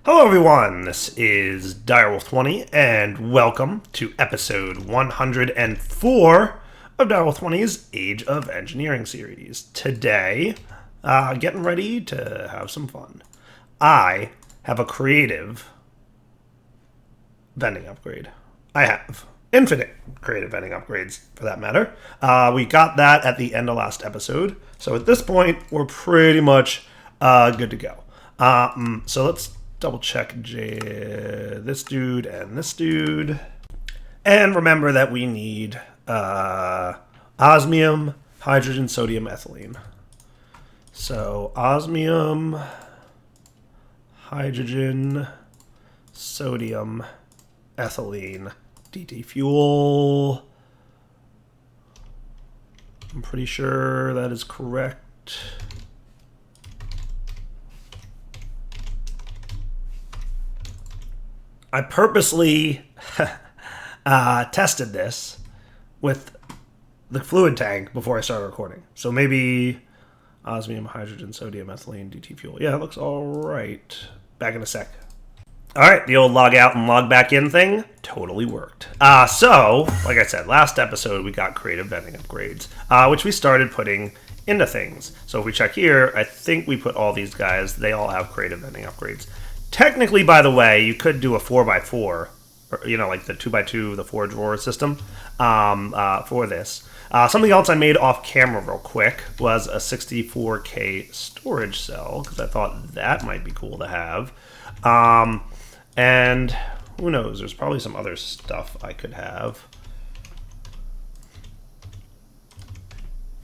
Hello everyone, this is Direwolf20 and welcome to episode 104 of Direwolf20's Age of Engineering series. Today, getting ready to have some fun. I have a creative vending upgrade. I have infinite creative vending upgrades, for that matter. We got that at the end of last episode, so at this point, we're pretty much good to go. So let's double check this dude and this dude. And remember that we need osmium, hydrogen, sodium, ethylene. So osmium, hydrogen, sodium, ethylene, DT fuel. I'm pretty sure that is correct. I purposely tested this with the fluid tank before I started recording. So maybe osmium, hydrogen, sodium, ethylene, DT fuel. Yeah, it looks all right. Back in a sec. All right, the old log out and log back in thing totally worked. So, like I said, last episode we got creative vending upgrades, which we started putting into things. So if we check here, I think we put all these guys. They all have creative vending upgrades. Technically, by the way, you could do a 4x4, or, like the 2x2, the 4-drawer system for this. Something else I made off camera real quick was a 64K storage cell, because I thought that might be cool to have. And who knows, there's probably some other stuff I could have.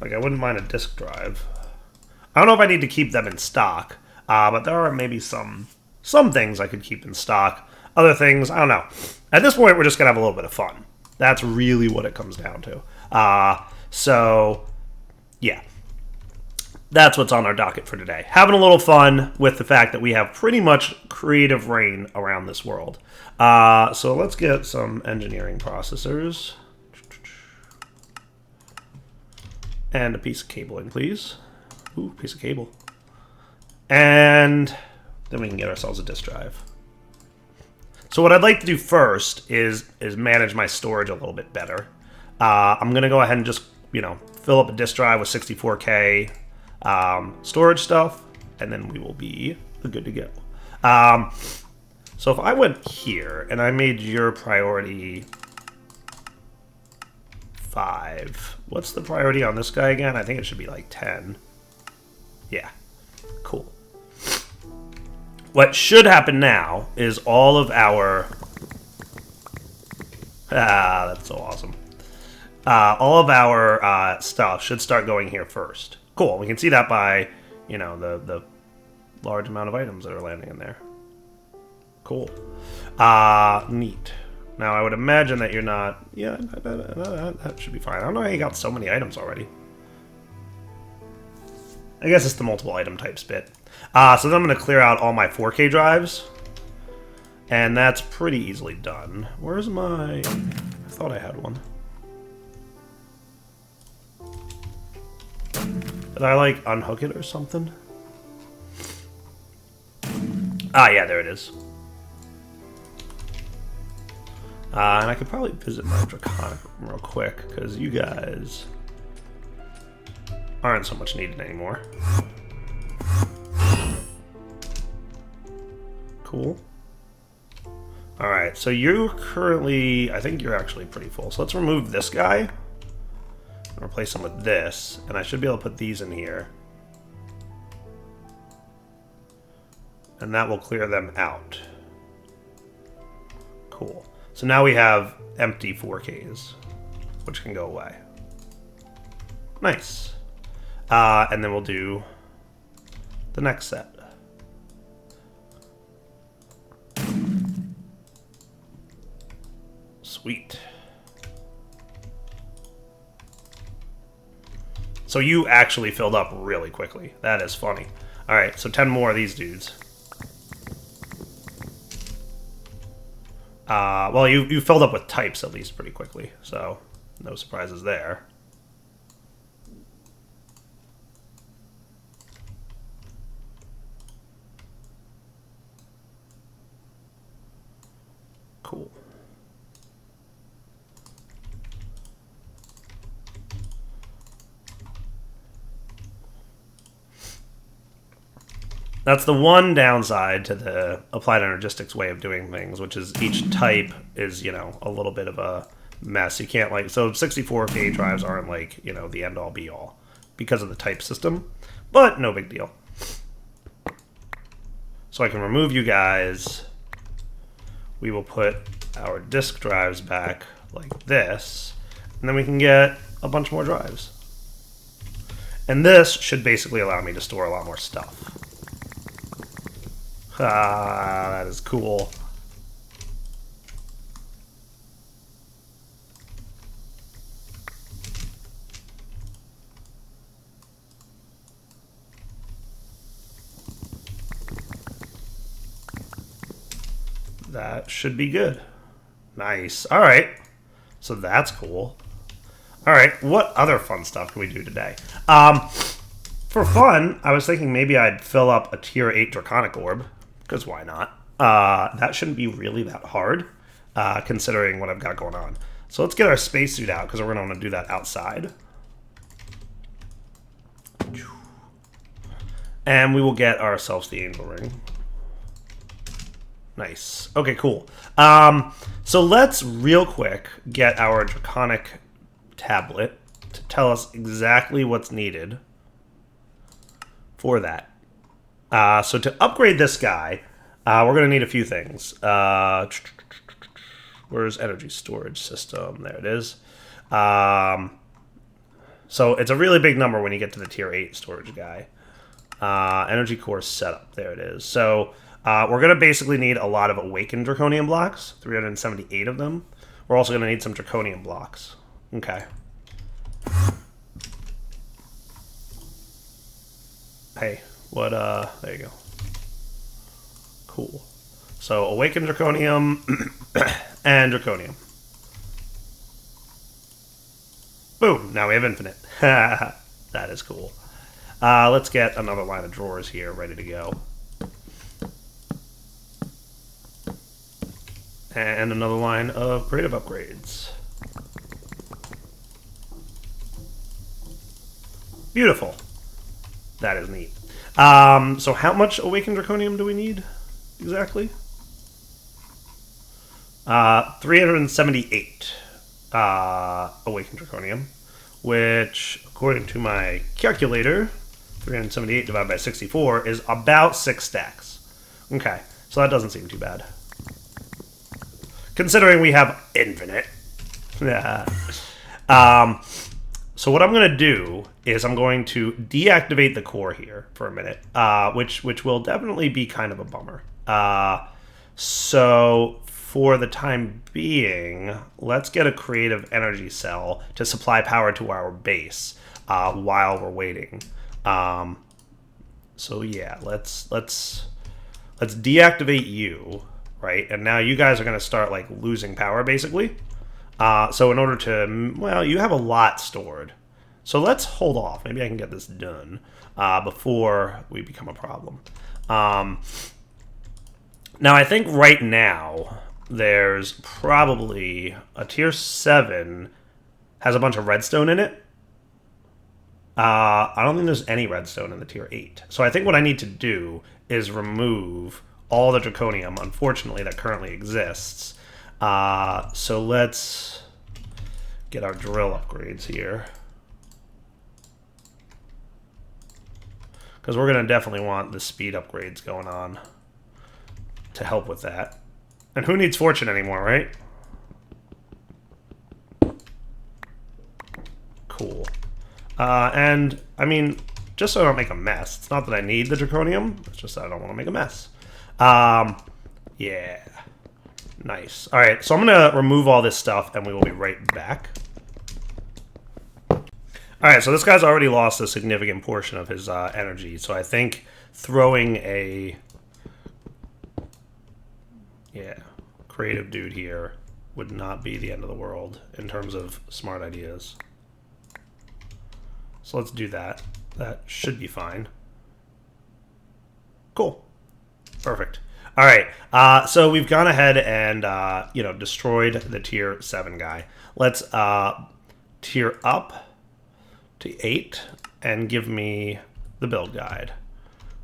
Like, I wouldn't mind a disk drive. I don't know if I need to keep them in stock, but there are maybe some things I could keep in stock. Other things, I don't know. At this point, we're just going to have a little bit of fun. That's really what it comes down to. So, yeah. That's what's on our docket for today. Having a little fun with the fact that we have pretty much creative reign around this world. So let's get some engineering processors. And a piece of cabling, please. Ooh, piece of cable. And then we can get ourselves a disk drive. So what I'd like to do first is manage my storage a little bit better. I'm going to go ahead and just, fill up a disk drive with 64K storage stuff, and then we will be good to go. So if I went here and I made your priority 5, what's the priority on this guy again? I think it should be like 10. Yeah, cool. What should happen now is all of our... that's so awesome. All of our stuff should start going here first. Cool, we can see that by, the large amount of items that are landing in there. Cool. Neat. Now, I would imagine that you're not... Yeah, that should be fine. I don't know how you got so many items already. I guess it's the multiple item types bit. So then I'm going to clear out all my 4K drives. And that's pretty easily done. Where's my... I thought I had one. Did I, unhook it or something? Yeah, there it is. And I could probably visit my Draconic real quick, because you guys aren't so much needed anymore. Cool. Alright, so you're currently... I think you're actually pretty full. So let's remove this guy and replace him with this. And I should be able to put these in here. And that will clear them out. Cool. So now we have empty 4Ks, which can go away. Nice. And then we'll do the next set. Sweet. So you actually filled up really quickly. That is funny. Alright, so 10 more of these dudes. Well, you filled up with types at least pretty quickly, so no surprises there. Cool. That's the one downside to the applied energistics way of doing things, which is each type is, you know, a little bit of a mess. You can't, like, so 64K drives aren't, like, you know, the end-all be-all because of the type system, but no big deal. So I can remove you guys. We will put our disk drives back like this, and then we can get a bunch more drives. And this should basically allow me to store a lot more stuff. Ah, that is cool. That should be good. Nice. All right. So that's cool. All right. What other fun stuff can we do today? For fun, I was thinking maybe I'd fill up a tier 8 Draconic Orb, because why not? That shouldn't be really that hard, considering what I've got going on. So let's get our spacesuit out, because we're going to want to do that outside. And we will get ourselves the Angel Ring. Nice. Okay, cool. So let's real quick get our Draconic tablet to tell us exactly what's needed for that. So to upgrade this guy, we're going to need a few things. Where's energy storage system? There it is. So it's a really big number when you get to the tier 8 storage guy. Energy core setup. There it is. So we're going to basically need a lot of awakened draconium blocks, 378 of them. We're also going to need some draconium blocks. Okay. Hey, what, there you go. Cool. So, awakened draconium and draconium. Boom, now we have infinite. That is cool. Let's get another line of drawers here ready to go. And another line of creative upgrades. Beautiful. That is neat. So how much awakened draconium do we need exactly? 378 awakened draconium, which, according to my calculator, 378 divided by 64 is about 6 stacks. Okay, so that doesn't seem too bad. Considering we have infinite. So what I'm going to do is I'm going to deactivate the core here for a minute, which will definitely be kind of a bummer. So for the time being, let's get a creative energy cell to supply power to our base while we're waiting. So yeah, let's deactivate you, right? And now you guys are going to start like losing power basically. So in order to, well, you have a lot stored. So let's hold off. Maybe I can get this done before we become a problem. Now, I think right now there's probably a tier 7 has a bunch of redstone in it. I don't think there's any redstone in the tier 8. So I think what I need to do is remove all the draconium, unfortunately, that currently exists. So let's get our drill upgrades here. Because we're going to definitely want the speed upgrades going on to help with that. And who needs fortune anymore, right? Cool. And, I mean, just so I don't make a mess. It's not that I need the draconium. It's just that I don't want to make a mess. Yeah. Nice. All right, so I'm going to remove all this stuff, and we will be right back. All right, so this guy's already lost a significant portion of his energy, so I think throwing a creative dude here would not be the end of the world in terms of smart ideas. So let's do that. That should be fine. Cool. Perfect. All right. So we've gone ahead and destroyed the tier 7 guy. Let's tier up to 8 and give me the build guide.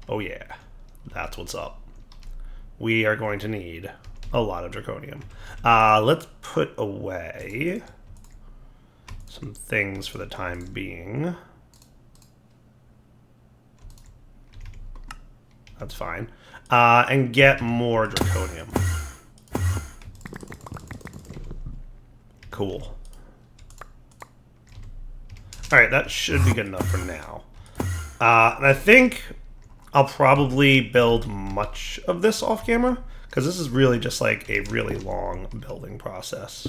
Oh yeah, that's what's up. We are going to need a lot of draconium. Let's put away some things for the time being. That's fine. And get more draconium. Cool. Alright, that should be good enough for now. And I think I'll probably build much of this off camera, because this is really just like a really long building process.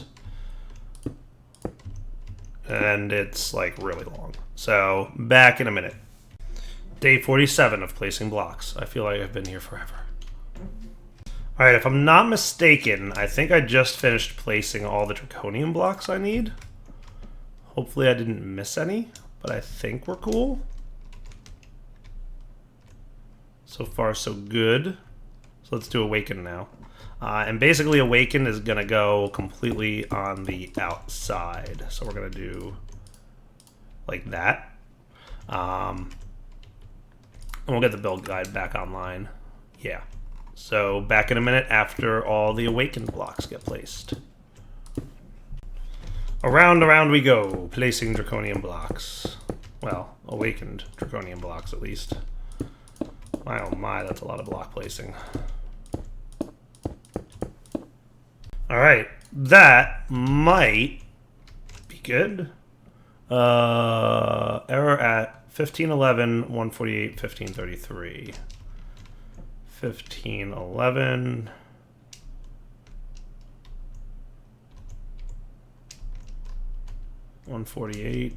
And it's like really long. So, back in a minute. Day 47 of placing blocks. I feel like I've been here forever. Alright, if I'm not mistaken, I think I just finished placing all the draconium blocks I need. Hopefully I didn't miss any, but I think we're cool. So far, so good. So let's do Awaken now. And basically Awaken is going to go completely on the outside. So we're going to do like that. And we'll get the build guide back online. Yeah. So back in a minute after all the Awakened blocks get placed. Around we go, placing draconium blocks. Well, Awakened draconium blocks at least. My oh my, that's a lot of block placing. Alright, that might be good. Error at 1511, 148, 1533. 1511. $148.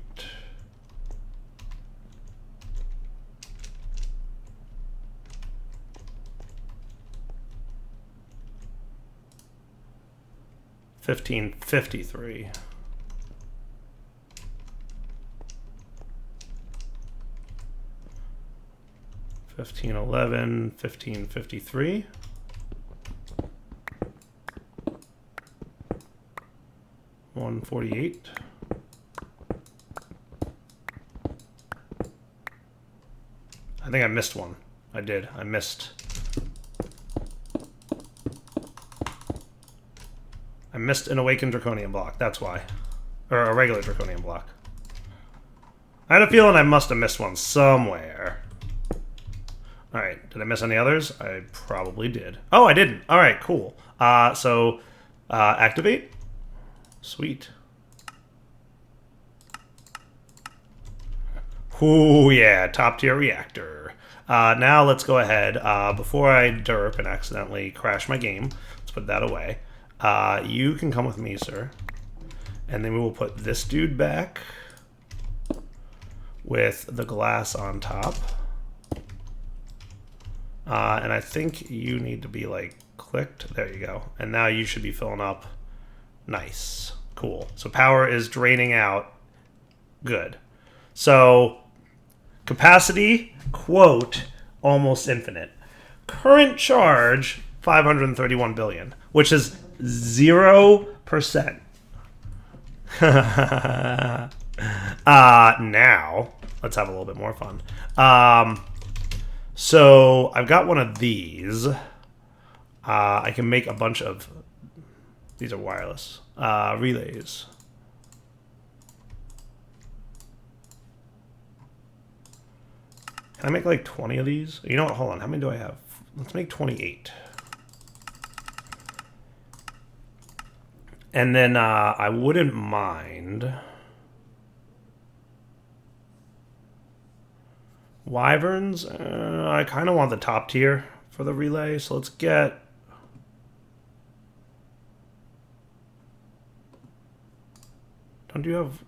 $1553. $1511, $1553. $148. I think I missed one. I did. I missed. I missed an Awakened Draconium block. That's why. Or a regular Draconium block. I had a feeling I must have missed one somewhere. Alright, did I miss any others? I probably did. Oh, I didn't. Alright, cool. So, activate. Sweet. Ooh, yeah, top tier reactor. Now let's go ahead. Before I derp and accidentally crash my game, let's put that away. You can come with me, sir. And then we will put this dude back with the glass on top. And I think you need to be, like, clicked. There you go. And now you should be filling up. Nice. Cool. So power is draining out. Good. So, capacity, quote, almost infinite. Current charge, 531 billion, which is 0%. Now, let's have a little bit more fun. So I've got one of these. I can make a bunch of, these are wireless, relays. Can I make like 20 of these? You know what, hold on, how many do I have? Let's make 28. And then I wouldn't mind Wyverns. I kind of want the top tier for the relay, so let's get... Don't you have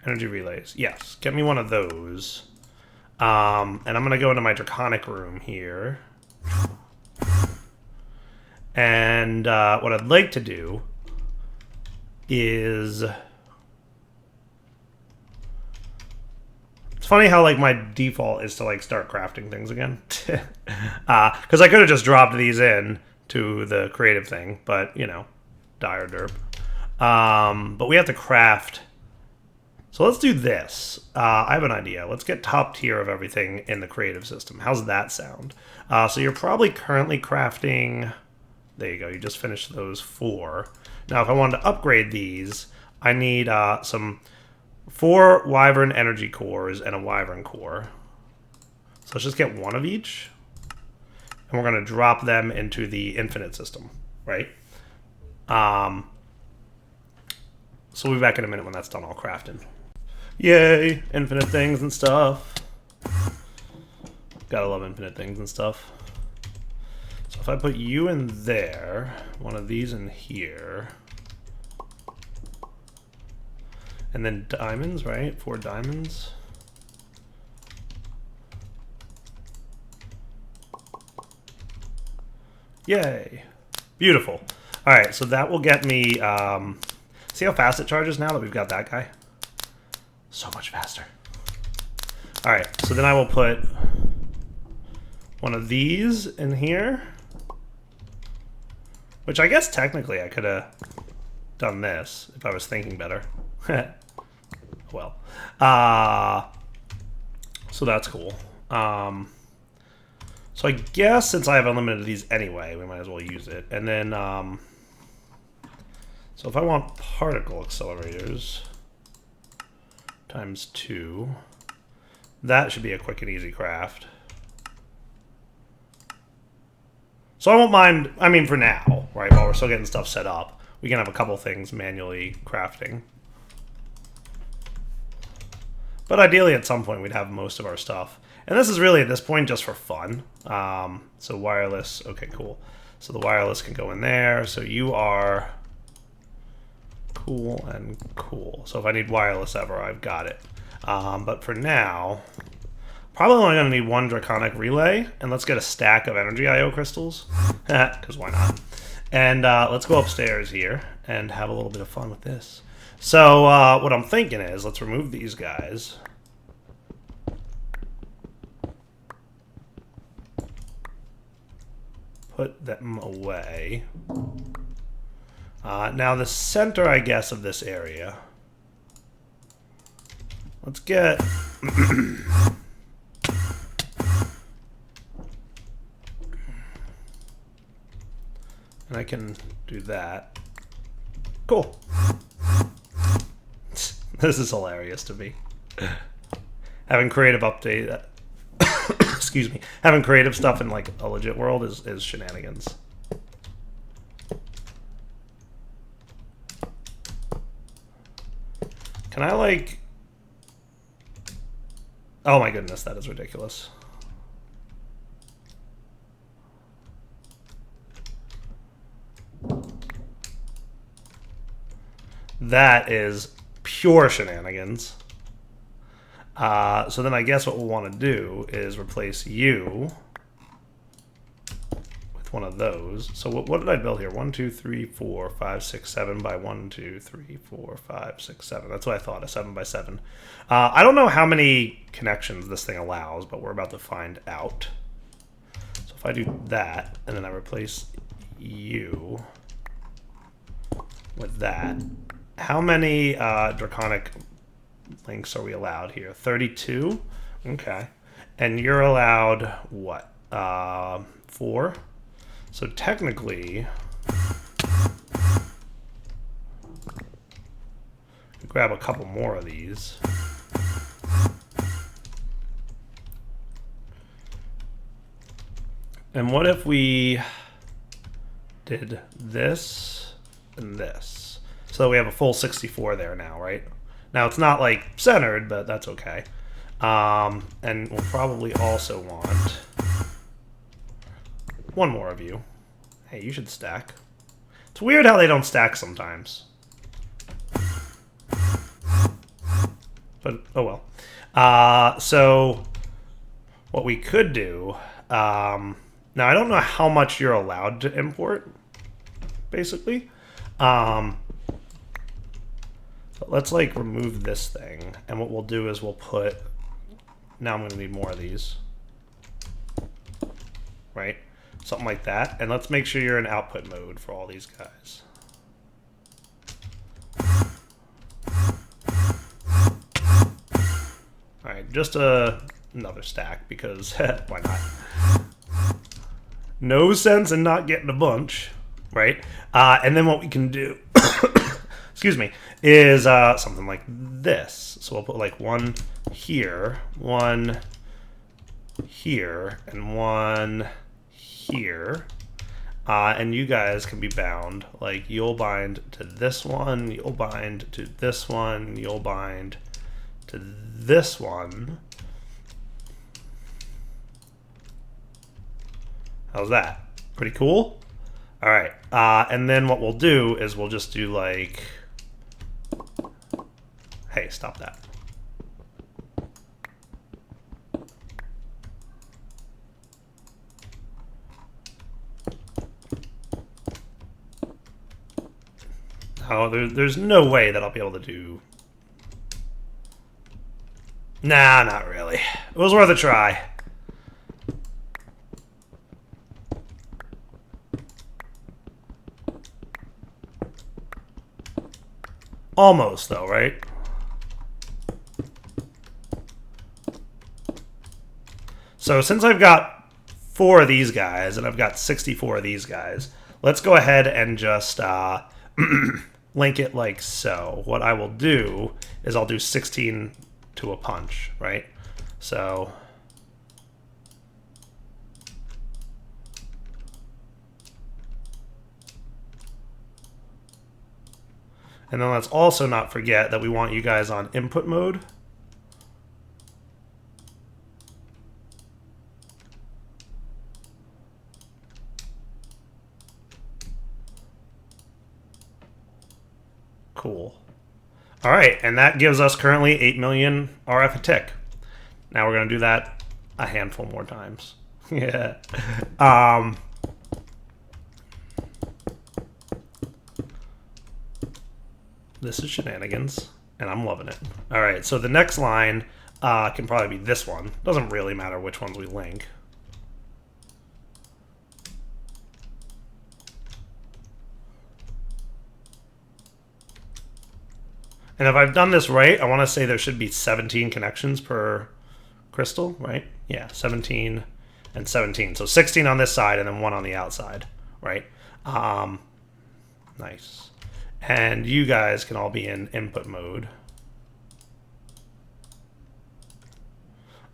energy relays? Yes, get me one of those. And I'm going to go into my Draconic room here. And what I'd like to do is... funny how like my default is to like start crafting things again. Because I could have just dropped these in to the creative thing, but you know, dire derp. But we have to craft. So let's do this. I have an idea. Let's get top tier of everything in the creative system. How's that sound? So you're probably currently crafting. There you go. You just finished those 4. Now, if I wanted to upgrade these, I need some 4 Wyvern energy cores and a Wyvern core. So let's just get 1 of each. And we're going to drop them into the infinite system, right? So we'll be back in a minute when that's done all crafting. Yay! Infinite things and stuff. Gotta love infinite things and stuff. So if I put you in there, one of these in here, and then diamonds, right? 4 diamonds. Yay. Beautiful. All right, so that will get me... see how fast it charges now that we've got that guy? So much faster. All right, so then I will put one of these in here, which I guess technically I could have done this if I was thinking better. Well, so that's cool. So I guess since I have unlimited of these anyway, we might as well use it. And then, so if I want particle accelerators times 2, that should be a quick and easy craft. So I won't mind, I mean for now, right, while we're still getting stuff set up, we can have a couple things manually crafting. But ideally at some point we'd have most of our stuff. And this is really at this point just for fun. So wireless, okay, cool. So the wireless can go in there. So you are cool and cool. So if I need wireless ever, I've got it. But for now, probably only going to need 1 draconic relay. And let's get a stack of energy IO crystals. Because why not? And let's go upstairs here and have a little bit of fun with this. So what I'm thinking is, let's remove these guys. Put them away. Now the center, I guess, of this area. Let's get... and I can do that. Cool. This is hilarious to me. Having creative update... excuse me. Having creative stuff in, like, a legit world is shenanigans. Can I, like... oh my goodness, that is ridiculous. That is pure shenanigans. So then I guess what we'll want to do is replace you with one of those. So what did I build here? 1, 2, 3, 4, 5, 6, 7 by 1, 2, 3, 4, 5, 6, 7. That's what I thought, a 7 by 7. I don't know how many connections this thing allows, but we're about to find out. So if I do that, and then I replace you with that, how many draconic links are we allowed here? 32? Okay. And you're allowed, what? 4? So technically, grab a couple more of these. And what if we did this and this? So we have a full 64 there now, right? Now it's not like centered, but that's okay. And we'll probably also want 1 more of you. Hey, you should stack. It's weird how they don't stack sometimes. But, oh well. So, what we could do... now, I don't know how much you're allowed to import, basically. But let's, like, remove this thing. And what we'll do is we'll put now I'm going to need more of these. Right? Something like that. And let's make sure you're in output mode for all these guys. Alright, just another stack because why not? No sense in not getting a bunch, right? And then what we can do, excuse me, is something like this. So we'll put like one here, and one here. And you guys can be bound. Like you'll bind to this one, you'll bind to this one, you'll bind to this one. How's that? Pretty cool? All right. And then what we'll do is we'll just do like... Hey, stop that. Oh, there's no way that I'll be able to do... Nah, not really. It was worth a try. Almost, though, right? So since I've got 4 of these guys, and I've got 64 of these guys, let's go ahead and just link it like so. What I will do is I'll do 16 to a punch, right? So... And then let's also not forget that we want you guys on input mode. Cool. All right, and that gives us currently 8 million RF a tick. Now we're going to do that a handful more times. Yeah. This is shenanigans, and I'm loving it. All right, so the next line can probably be this one. Doesn't really matter which ones we link. And if I've done this right, I want to say there should be 17 connections per crystal, right? Yeah, 17 and 17. So 16 on this side and then 1 on the outside, right? Nice. And you guys can all be in input mode.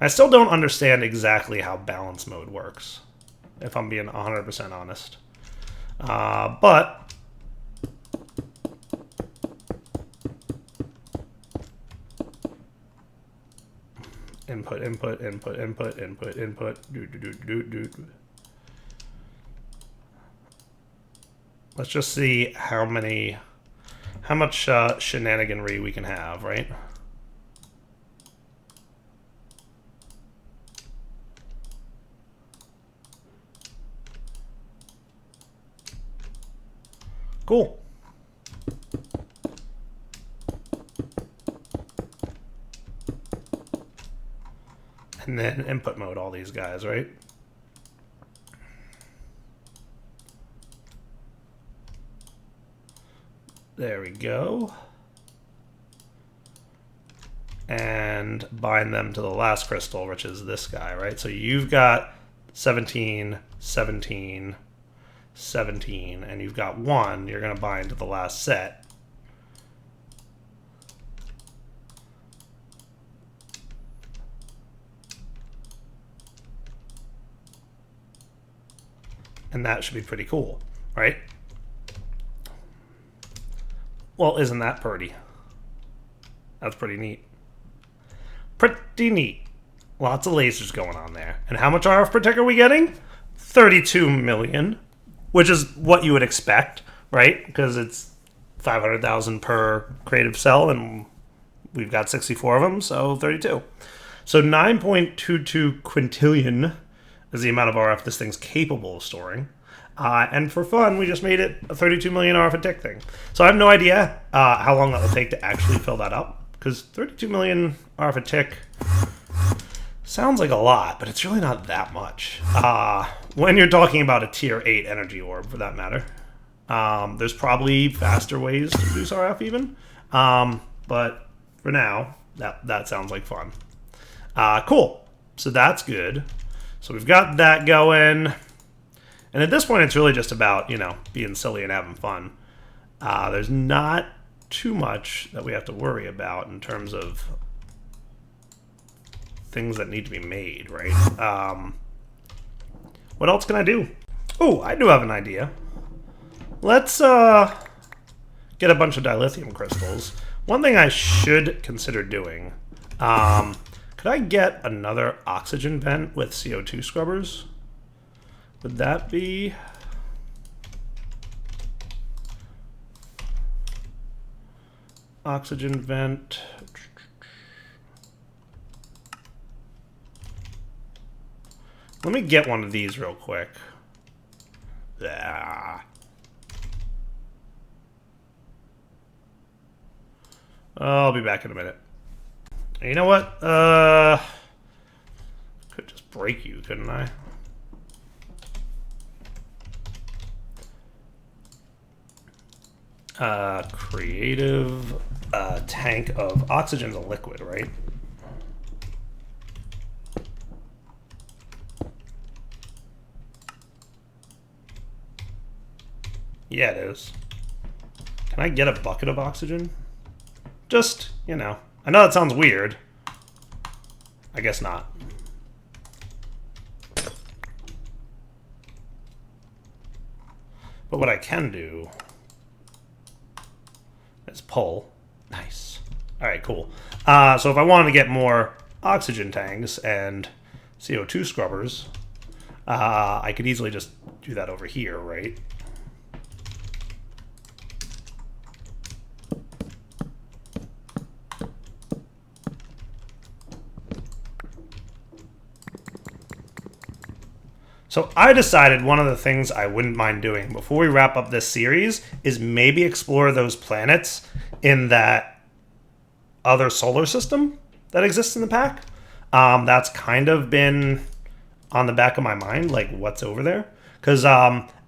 I still don't understand exactly how balance mode works, if I'm being 100% honest. But input, input, input, input, input, input. Let's just see how much shenaniganry we can have, right? Cool. And then input mode all these guys, right? There we go. And bind them to the last crystal, which is this guy, right? So you've got 17, 17, 17, and you've got 1. You're going to bind to the last set. And that should be pretty cool, right? Well, isn't that pretty? That's pretty neat. Pretty neat. Lots of lasers going on there. And how much RF per tick are we getting? 32 million, which is what you would expect, right? Because it's 500,000 per creative cell, and we've got 64 of them, so 32. So 9.22 quintillion is the amount of RF this thing's capable of storing. And for fun, we just made it a 32 million RF a tick thing. So I have no idea how long that will take to actually fill that up, because 32 million RF a tick Sounds like a lot, but it's really not that much. When you're talking about a tier 8 energy orb, for that matter. There's probably faster ways to produce RF even. But for now, that sounds like fun. Cool. So that's good. So we've got that going. And at this point, it's really just about, you know, being silly and having fun. There's not too much that we have to worry about in terms of things that need to be made, right? What else can I do? Oh, I do have an idea. Let's get a bunch of dilithium crystals. One thing I should consider doing, could I get another oxygen vent with CO2 scrubbers? Would that be... Oxygen vent... Let me get one of these real quick. Ah. I'll be back in a minute. You know what? Could just break you, couldn't I? Creative tank of oxygen's a liquid, right? Yeah, it is. Can I get a bucket of oxygen? Just, you know. I know that sounds weird. I guess not. But what I can do is pull. Nice. Alright, cool. So if I wanted to get more oxygen tanks and CO2 scrubbers, I could easily just do that over here, right? So I decided one of the things I wouldn't mind doing before we wrap up this series is maybe explore those planets in that other solar system that exists in the pack. That's kind of been on the back of my mind, like what's over there. Because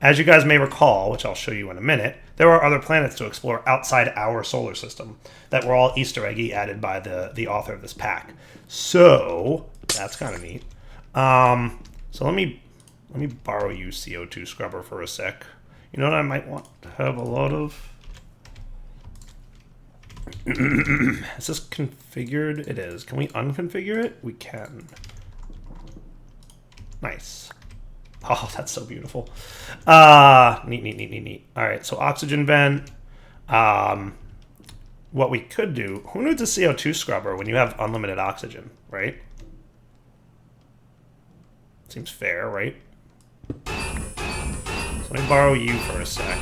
as you guys may recall, which I'll show you in a minute, there are other planets to explore outside our solar system that were all Easter eggy added by the author of this pack. So that's kind of neat. So let me borrow you, CO2 scrubber, for a sec. You know what I might want to have a lot of? Is this configured? It is. Can we unconfigure it? We can. Nice. Oh, that's so beautiful. Neat. All right, so oxygen vent. What we could do, who needs a CO2 scrubber when you have unlimited oxygen, right? Seems fair, right? So let me borrow you for a sec.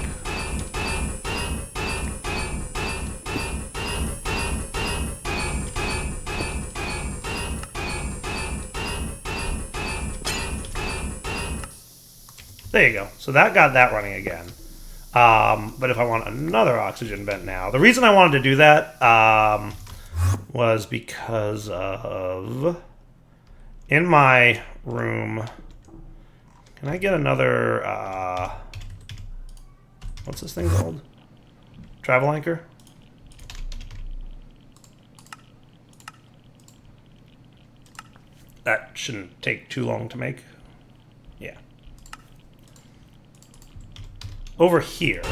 There you go. So that got that running again. But if I want another oxygen vent now, the reason I wanted to do that was because of in my room. Can I get another, what's this thing called? Travel anchor? That shouldn't take too long to make. Yeah. Over here.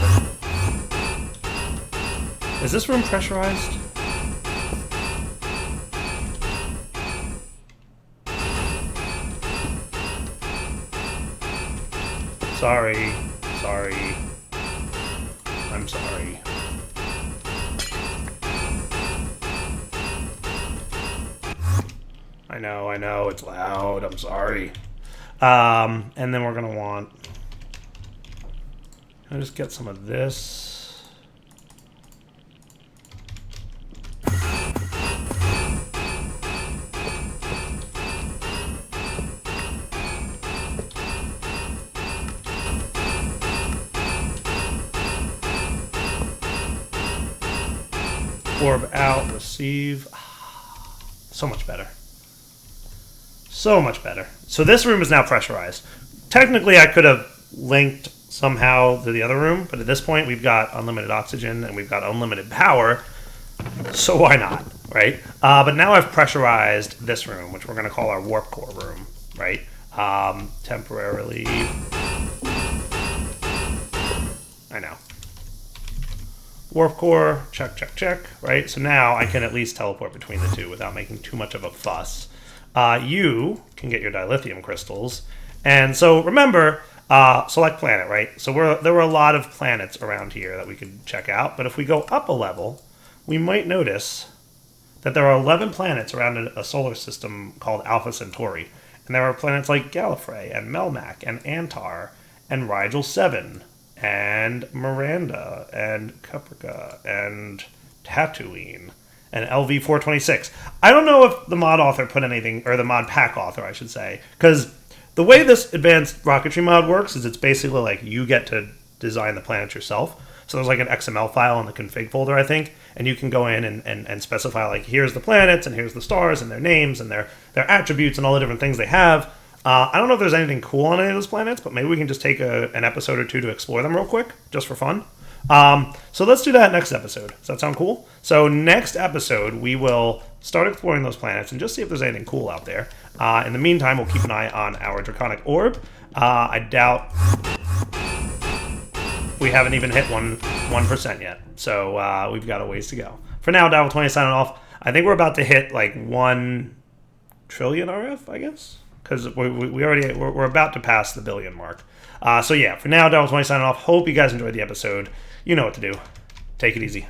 Is this room pressurized? Sorry. I'm sorry. I know, it's loud. I'm sorry. And then we're gonna want... Can I just get some of this? Orb out, receive. So much better. So much better. So this room is now pressurized. Technically, I could have linked somehow to the other room, but at this point, we've got unlimited oxygen and we've got unlimited power, so why not, right? But now I've pressurized this room, which we're going to call our warp core room, right? Temporarily... I know. Warp core, check, check, check, right? So now I can at least teleport between the two without making too much of a fuss. You can get your dilithium crystals. And so remember, select planet, right? So there were a lot of planets around here that we could check out. But if we go up a level, we might notice that there are 11 planets around a solar system called Alpha Centauri. And there are planets like Gallifrey and Melmac and Antar and Rigel 7 and Miranda and Caprica and Tatooine and LV-426. I don't know if the mod author put anything, or the mod pack author, I should say, because the way this advanced rocketry mod works is it's basically like you get to design the planet yourself. So there's like an XML file in the config folder, I think, and you can go in and specify like, here's the planets and here's the stars and their names and their attributes and all the different things they have. I don't know if there's anything cool on any of those planets, but maybe we can just take an episode or two to explore them real quick, just for fun. So let's do that next episode. Does that sound cool? So next episode, we will start exploring those planets and just see if there's anything cool out there. In the meantime, we'll keep an eye on our Draconic Orb. I doubt we haven't even hit 1% yet. So we've got a ways to go. For now, Davil20 signing off. I think we're about to hit like 1 trillion RF, I guess. Because we're about to pass the billion mark. So yeah, for now, Davil20 signing off. Hope you guys enjoyed the episode. You know what to do. Take it easy.